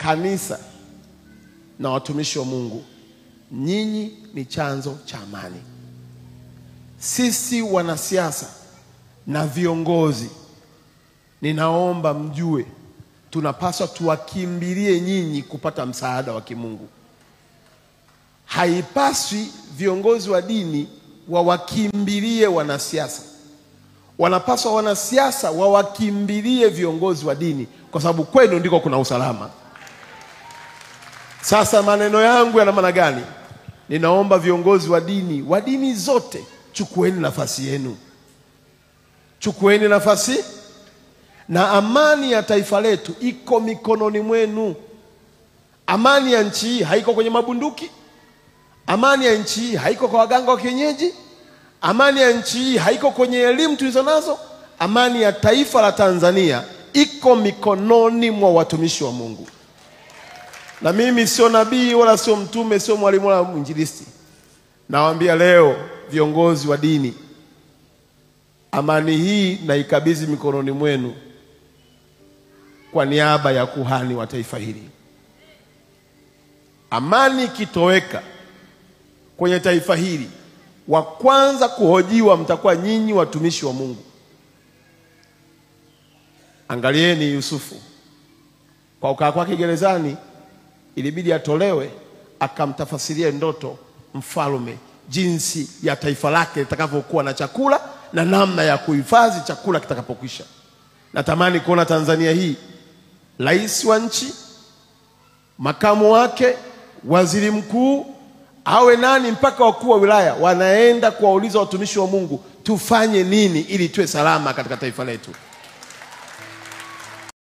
kanisa na watumishi wa Mungu, nyinyi ni chanzo cha amani. Sisi wanasiasa na viongozi, ninaomba mjue tunapaswa tuwakimbilie nyinyi kupata msaada wa kimungu. Haipaswi viongozi wa dini wawakimbilie wanasiasa. Wanapaswa wanasiasa wawakimbilie viongozi wa dini, kwa sababu kwenu ndiko kuna usalama. Sasa maneno yangu yana maana gani? Ninaomba viongozi wa dini zote, chukueni nafasi yenu. Chukueni nafasi, na amani ya taifa letu iko mikononi mwenu. Amani ya nchi hii haiko kwenye mabunduki. Amani ya nchi hii haiko kwa waganga wa kienyeji. Amani ya nchi hii haiko kwenye elimu tulizonazo. Amani ya taifa la Tanzania iko mikononi mwa watumishi wa Mungu. Na mimi sio nabii wala sio mtume, sio mwalimu wala mwinjilisti. Nawaambia leo viongozi wa dini, amani hii naikabidhi mikononi mwenu kwa niaba ya kuhani wa taifa hili. Amani kitoweka kwenye taifa hili, wa kwanza kuhojiwa mtakuwa nyinyi watumishi wa Mungu. Angalieni Yusufu, kwa ukaa kwake gerezani ilibidi atolewe, akamtafasiria ndoto mfalme jinsi ya taifa lake litakavyokuwa na chakula na namna ya kuhifadhi chakula kitakapokwisha. Natamani kuona Tanzania hii, rais wa nchi, makamu wake, waziri mkuu, awe nani mpaka wakuu wa wilaya wanaenda kuwauliza watumishi wa Mungu tufanye nini ili tuwe salama katika taifa letu.